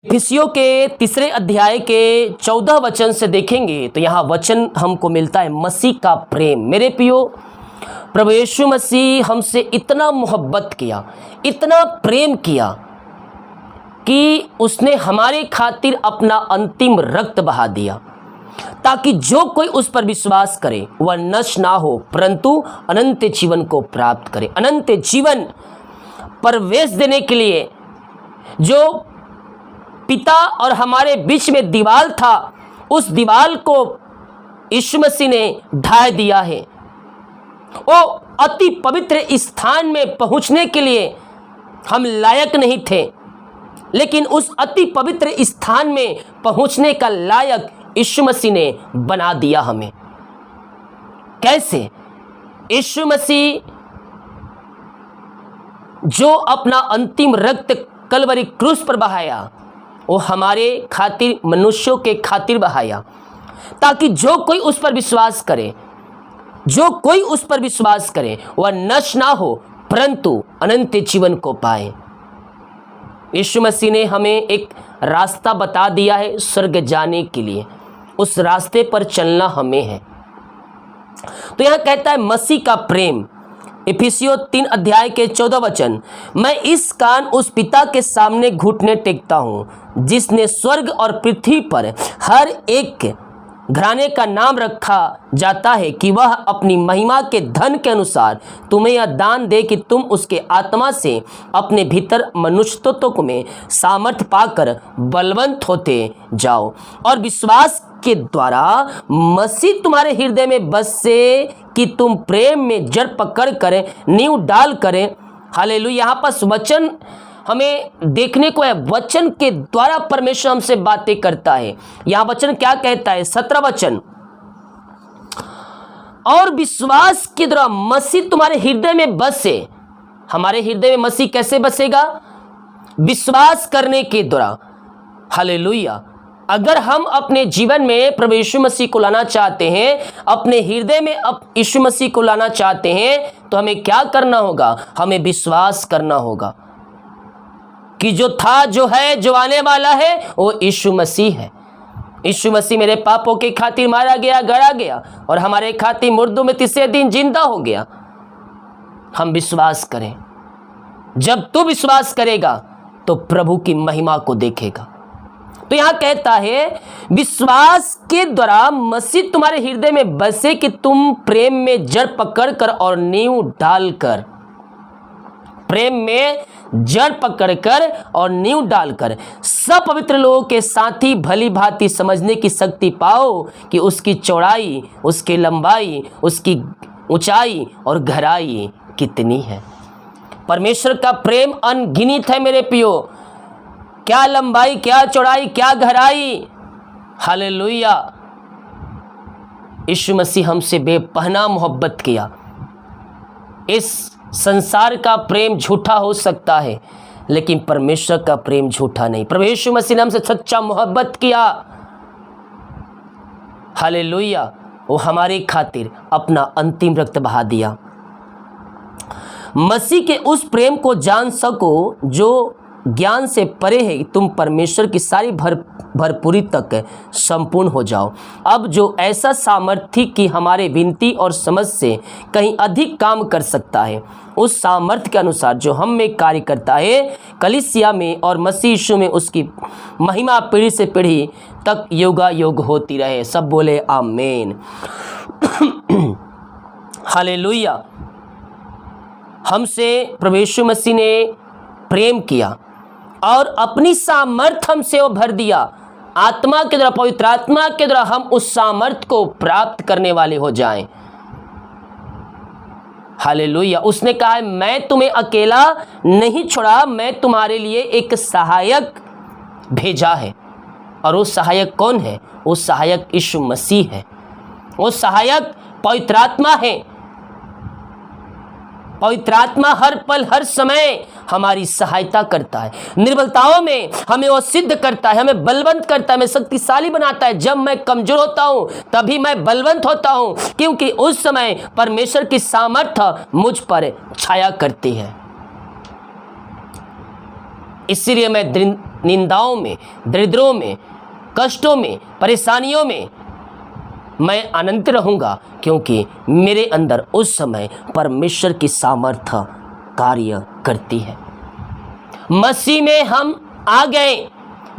इफिसियों के तीसरे अध्याय के 14 वचन से देखेंगे तो यहाँ वचन हमको मिलता है मसीह का प्रेम। मेरे प्रियो, प्रभु यीशु मसीह हमसे इतना मोहब्बत किया, इतना प्रेम किया कि उसने हमारे खातिर अपना अंतिम रक्त बहा दिया, ताकि जो कोई उस पर विश्वास करे वह नष्ट ना हो परंतु अनंत जीवन को प्राप्त करे। अनंत जीवन प्रवेश देने के लिए जो पिता और हमारे बीच में दीवार था, उस दीवार को यीशु मसीह ने ढा दिया है। वो अति पवित्र स्थान में पहुंचने के लिए हम लायक नहीं थे, लेकिन उस अति पवित्र स्थान में पहुंचने का लायक यीशु मसीह ने बना दिया हमें। कैसे? यीशु मसीह जो अपना अंतिम रक्त कलवरी क्रूस पर बहाया, वो हमारे खातिर, मनुष्यों के खातिर बहाया, ताकि जो कोई उस पर विश्वास करे, जो कोई उस पर विश्वास करे वह नष्ट ना हो परंतु अनंत जीवन को पाए। यीशु मसीह ने हमें एक रास्ता बता दिया है स्वर्ग जाने के लिए, उस रास्ते पर चलना हमें है। तो यहाँ कहता है मसीह का प्रेम, इफिसियों 3 अध्याय के 14 वचन, मैं इस कान उस पिता के सामने घुटने टेकता हूँ जिसने स्वर्ग और पृथ्वी पर हर एक घराने का नाम रखा जाता है कि वह अपनी महिमा के धन के अनुसार तुम्हें यह दान दे कि तुम उसके आत्मा से अपने भीतर मनुष्यत्व में सामर्थ्य पाकर बलवंत होते जाओ और विश्वास के द्वारा मसीह तुम्हारे हृदय में बसे कि तुम प्रेम में जड़ पकड़ कर नींव डाल करें। हालेलुया। यहाँ पर वचन हमें देखने को है, वचन के द्वारा परमेश्वर हमसे बातें करता है। यहाँ वचन क्या कहता है? 17 वचन, और विश्वास के द्वारा मसीह तुम्हारे हृदय में बसे। हमारे हृदय में मसीह कैसे बसेगा? विश्वास करने के द्वारा। हालेलुया। अगर हम अपने जीवन में प्रभु यीशु मसीह को लाना चाहते हैं, अपने हृदय में यीशु मसीह को लाना चाहते हैं, तो हमें क्या करना होगा? हमें विश्वास करना होगा कि जो था, जो है, जो आने वाला है वो यीशु मसीह है। यीशु मसीह मेरे पापों के खातिर मारा गया, गड़ा गया और हमारे खातिर मुर्दों में तीसरे दिन जिंदा हो गया। हम विश्वास करें। जब तू विश्वास करेगा तो प्रभु की महिमा को देखेगा। तो यहां कहता है विश्वास के द्वारा मसीह तुम्हारे हृदय में बसे कि तुम प्रेम में जड़ पकड़कर और नींव डालकर, प्रेम में जड़ पकड़कर और नींव डालकर सब पवित्र लोगों के साथ ही भली भांति समझने की शक्ति पाओ कि उसकी चौड़ाई, उसकी लंबाई, उसकी ऊंचाई और गहराई कितनी है। परमेश्वर का प्रेम अनगिनत है मेरे प्रियो। क्या लंबाई, क्या चौड़ाई, क्या गहराई। हालेलुया। यीशु मसीह हमसे बेपनाह मोहब्बत किया। इस संसार का प्रेम झूठा हो सकता है, लेकिन परमेश्वर का प्रेम झूठा नहीं। प्रभु यीशु मसीह ने हमसे सच्चा मोहब्बत किया। हालेलुया। वो हमारे खातिर अपना अंतिम रक्त बहा दिया। मसीह के उस प्रेम को जान सको जो ज्ञान से परे है, तुम परमेश्वर की सारी भरपूरी तक संपूर्ण हो जाओ। अब जो ऐसा सामर्थ्य कि हमारे विनती और समझ से कहीं अधिक काम कर सकता है, उस सामर्थ्य के अनुसार जो हम में कार्य करता है, कलीसिया में और मसीह यीशु में उसकी महिमा पीढ़ी से पीढ़ी तक युगायुग होती रहे। सब बोले आमीन। हालेलुया। हमसे प्रभु यीशु मसीह ने प्रेम किया और अपनी सामर्थ्य हमसे वो भर दिया। आत्मा के द्वारा, पवित्र आत्मा के द्वारा हम उस सामर्थ्य को प्राप्त करने वाले हो जाएं। हालेलुया। उसने कहा है मैं तुम्हें अकेला नहीं छोड़ा, मैं तुम्हारे लिए एक सहायक भेजा है। और वो सहायक कौन है? वो सहायक यीशु मसीह है। वो सहायक पवित्र आत्मा है। पवित्र आत्मा हर पल हर समय हमारी सहायता करता है। निर्बलताओं में हमें वो सिद्ध करता है, हमें बलवंत करता है, हमें शक्तिशाली बनाता है। जब मैं कमजोर होता हूं तभी मैं बलवंत होता हूं, क्योंकि उस समय परमेश्वर की सामर्थ्य मुझ पर छाया करती है। इसीलिए मैं निंदाओं में, दरिद्रों में, कष्टों में, परेशानियों में मैं आनंदित रहूँगा, क्योंकि मेरे अंदर उस समय परमेश्वर की सामर्थ्य कार्य करती है। मसीह में हम आ गए,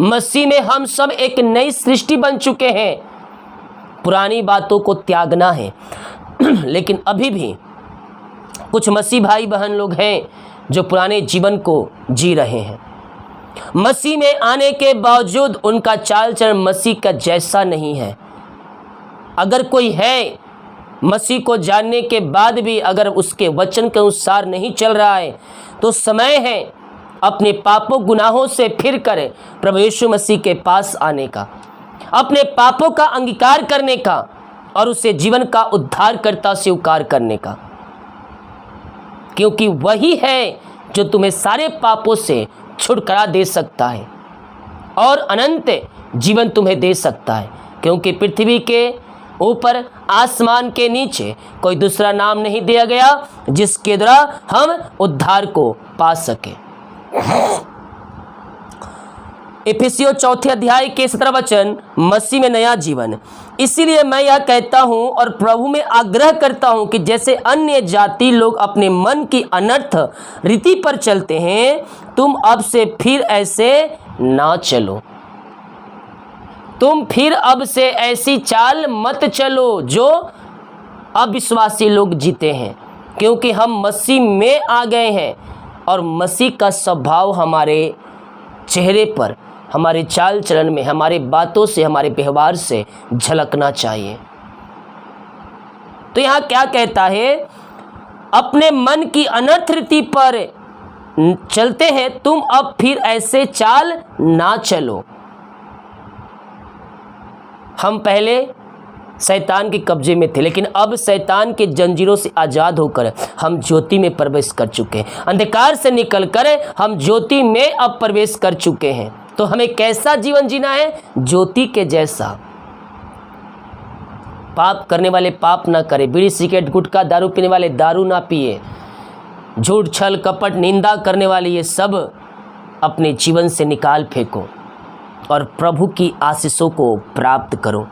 मसीह में हम सब एक नई सृष्टि बन चुके हैं। पुरानी बातों को त्यागना है। लेकिन अभी भी कुछ मसीह भाई बहन लोग हैं जो पुराने जीवन को जी रहे हैं। मसीह में आने के बावजूद उनका चाल चलन मसीह का जैसा नहीं है। अगर कोई है मसीह को जानने के बाद भी अगर उसके वचन के अनुसार नहीं चल रहा है, तो समय है अपने पापों गुनाहों से फिर कर प्रभु यीशु मसीह के पास आने का, अपने पापों का अंगीकार करने का और उसे जीवन का उद्धारकर्ता स्वीकार करने का, क्योंकि वही है जो तुम्हें सारे पापों से छुटकारा दे सकता है और अनंत जीवन तुम्हें दे सकता है। क्योंकि पृथ्वी के ऊपर आसमान के नीचे कोई दूसरा नाम नहीं दिया गया जिसके द्वारा हम उद्धार को पा सके। इफिसियों 4 अध्याय के 17 वचन, मसीह में नया जीवन। इसीलिए मैं यह कहता हूं और प्रभु में आग्रह करता हूं कि जैसे अन्य जाति लोग अपने मन की अनर्थ रीति पर चलते हैं, तुम अब से फिर ऐसे ना चलो। तुम फिर अब से ऐसी चाल मत चलो जो अविश्वासी लोग जीते हैं, क्योंकि हम मसीह में आ गए हैं और मसीह का स्वभाव हमारे चेहरे पर, हमारे चाल चलन में, हमारे बातों से, हमारे व्यवहार से झलकना चाहिए। तो यहाँ क्या कहता है? अपने मन की अनर्थ रीति पर चलते हैं, तुम अब फिर ऐसे चाल ना चलो। हम पहले शैतान के कब्जे में थे, लेकिन अब शैतान के जंजीरों से आज़ाद होकर हम ज्योति में प्रवेश कर चुके हैं। अंधकार से निकलकर हम ज्योति में अब प्रवेश कर चुके हैं। तो हमें कैसा जीवन जीना है? ज्योति के जैसा। पाप करने वाले पाप ना करें, बीड़ी सिगरेट गुटखा दारू पीने वाले दारू ना पिए, झूठ छल कपट निंदा करने वाले ये सब अपने जीवन से निकाल फेंको और प्रभु की आशीषों को प्राप्त करो,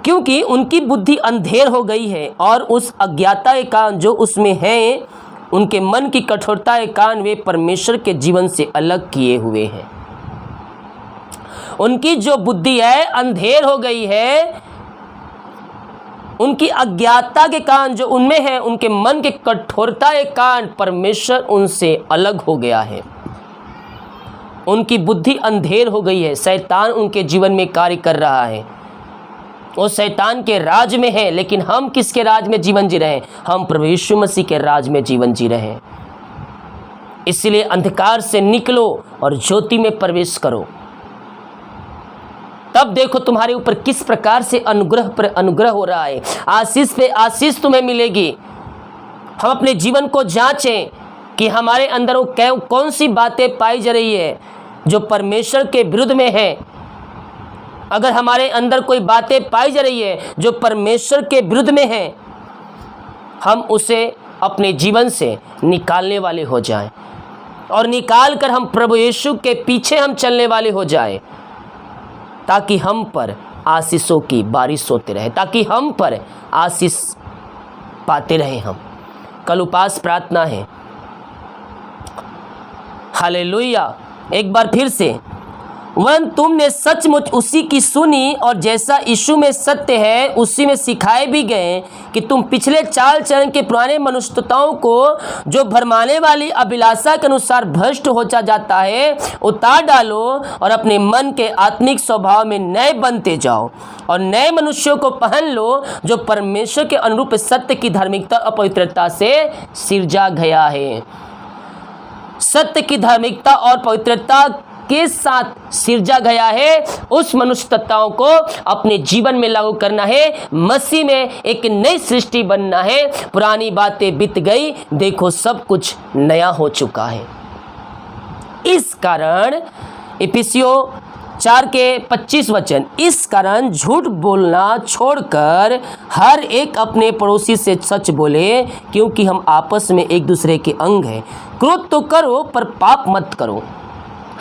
क्योंकि उनकी बुद्धि अंधेर हो गई है और उस अज्ञाता के कारण जो उसमें है, उनके मन की कठोरता के कारण वे परमेश्वर के जीवन से अलग किए हुए हैं। उनकी जो बुद्धि है अंधेर हो गई है, उनकी अज्ञाता के कारण जो उनमें है, उनके मन के कठोरता के कारण परमेश्वर उनसे अलग हो गया है। उनकी बुद्धि अंधेर हो गई है। शैतान उनके जीवन में कार्य कर रहा है, वो शैतान के राज में है। लेकिन हम किसके राज में जीवन जी रहे हैं? हम प्रभु यीशु मसीह के राज में जीवन जी रहे हैं। इसलिए अंधकार से निकलो और ज्योति में प्रवेश करो। तब देखो तुम्हारे ऊपर किस प्रकार से अनुग्रह पर अनुग्रह हो रहा है, आशीष पे आशीष तुम्हें मिलेगी। हम अपने जीवन को जांचें कि हमारे अंदर वो कौन सी बातें पाई जा रही है जो परमेश्वर के विरुद्ध में है। अगर हमारे अंदर कोई बातें पाई जा रही है जो परमेश्वर के विरुद्ध में है, हम उसे अपने जीवन से निकालने वाले हो जाएं और निकाल कर हम प्रभु यीशु के पीछे हम चलने वाले हो जाएं, ताकि हम पर आशीषों की बारिश होते रहे, ताकि हम पर आशीष पाते रहे। हम कल उपास प्रार्थना है। हालेलुया। एक बार फिर से, वन तुमने सचमुच उसी की सुनी और जैसा यीशु में सत्य है उसी में सिखाए भी गए कि तुम पिछले चाल चलन के पुराने मनुष्यताओं को जो भरमाने वाली अभिलाषा के अनुसार भ्रष्ट हो जाता है उतार डालो और अपने मन के आत्मिक स्वभाव में नए बनते जाओ और नए मनुष्यों को पहन लो जो परमेश्वर के अनुरूप सत्य की धार्मिकता और पवित्रता से सिरजा गया है। सत्य की धार्मिकता और पवित्रता के साथ सिरजा गया है, उस मनुष्य तत्वों को अपने जीवन में लागू करना है। मसीह में एक नई सृष्टि बनना है। पुरानी बातें बीत गई, देखो सब कुछ नया हो चुका है। इस कारण इफिसियों 4:25 वचन, इस कारण झूठ बोलना छोड़कर हर एक अपने पड़ोसी से सच बोले, क्योंकि हम आपस में एक दूसरे के अंग हैं। क्रोध तो करो पर पाप मत करो।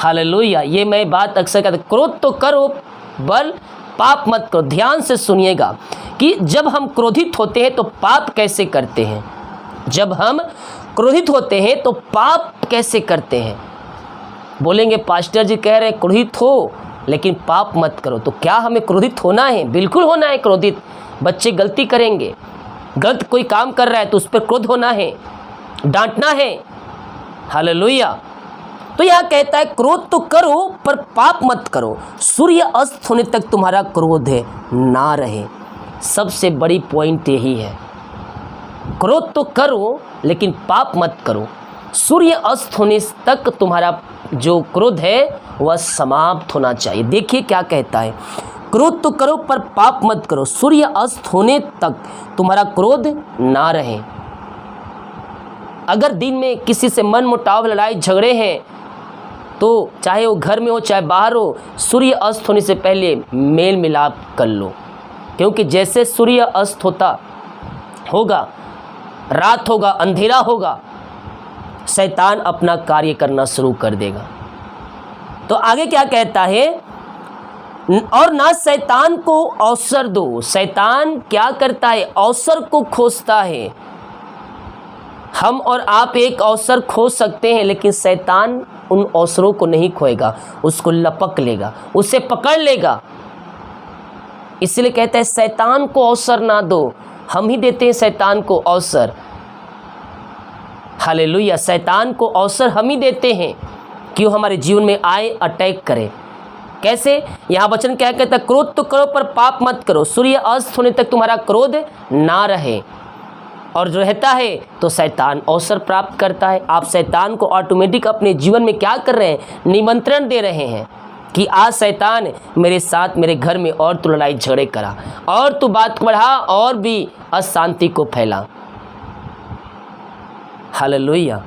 हालेलुया। ये मैं बात अक्सर कहता, क्रोध तो करो बल पाप मत करो। ध्यान से सुनिएगा कि जब हम क्रोधित होते हैं तो पाप कैसे करते हैं। जब हम क्रोधित होते हैं तो पाप कैसे करते हैं। बोलेंगे पास्टर जी कह रहे हैं क्रोधित हो लेकिन पाप मत करो, तो क्या हमें क्रोधित होना है? बिल्कुल होना है क्रोधित। बच्चे गलती करेंगे, गलत कोई काम कर रहा है तो उस पर क्रोध होना है, डांटना है। हालेलुया। तो यह कहता है क्रोध तो करो पर पाप मत करो, सूर्य अस्त होने तक तुम्हारा क्रोध है ना रहे। सबसे बड़ी पॉइंट यही है, क्रोध तो करो लेकिन पाप मत करो, सूर्य अस्त होने तक तुम्हारा जो क्रोध है वह समाप्त होना चाहिए। देखिए क्या कहता है, क्रोध तो करो पर पाप मत करो, सूर्य अस्त होने तक तुम्हारा क्रोध ना रहे। अगर दिन में किसी से मन मुटाव लड़ाई झगड़े हैं तो चाहे वो घर में हो चाहे बाहर हो, सूर्य अस्त होने से पहले मेल मिलाप कर लो, क्योंकि जैसे सूर्य अस्त होता होगा, रात होगा, अंधेरा होगा, शैतान अपना कार्य करना शुरू कर देगा। तो आगे क्या कहता है, और ना शैतान को अवसर दो। शैतान क्या करता है? अवसर को खोजता है। हम और आप एक अवसर खोज सकते हैं लेकिन शैतान उन अवसरों को नहीं खोएगा, उसको लपक लेगा, उसे पकड़ लेगा। इसलिए कहता है शैतान को अवसर ना दो। हम ही देते हैं शैतान को अवसर। हालेलुया। शैतान को अवसर हम ही देते हैं कि वो हमारे जीवन में आए, अटैक करे। कैसे? यहाँ वचन क्या कहता है, क्रोध तो करो पर पाप मत करो, सूर्य अस्त होने तक तुम्हारा क्रोध ना रहे। और जो रहता है तो शैतान अवसर प्राप्त करता है। आप शैतान को ऑटोमेटिक अपने जीवन में क्या कर रहे हैं? निमंत्रण दे रहे हैं कि आज शैतान मेरे साथ मेरे घर में और तू लड़ाई झगड़े करा, और तू बात को बढ़ा, और भी अशांति को फैला। हालेलुया।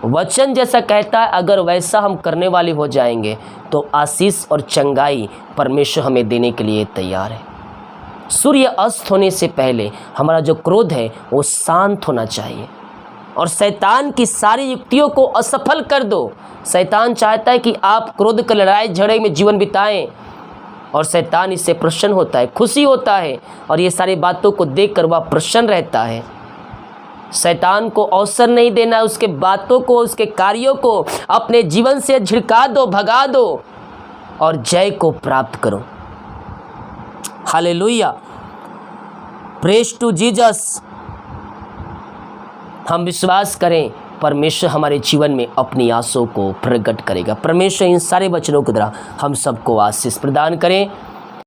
वचन जैसा कहता है अगर वैसा हम करने वाले हो जाएंगे तो आशीष और चंगाई परमेश्वर हमें देने के लिए तैयार है। सूर्य अस्त होने से पहले हमारा जो क्रोध है वो शांत होना चाहिए और शैतान की सारी युक्तियों को असफल कर दो। शैतान चाहता है कि आप क्रोध का लड़ाई झगड़े में जीवन बिताएं और शैतान इससे प्रसन्न होता है, खुशी होता है, और ये सारी बातों को देखकर वह प्रसन्न रहता है। शैतान को अवसर नहीं देना, उसके बातों को, उसके कार्यों को अपने जीवन से झिड़का दो, भगा दो और जय को प्राप्त करो। हालेलुया। Praise to Jesus. हम विश्वास करें परमेश्वर हमारे जीवन में अपनी आशाओं को प्रकट करेगा। परमेश्वर इन सारे वचनों के द्वारा हम सबको आशीष प्रदान करें।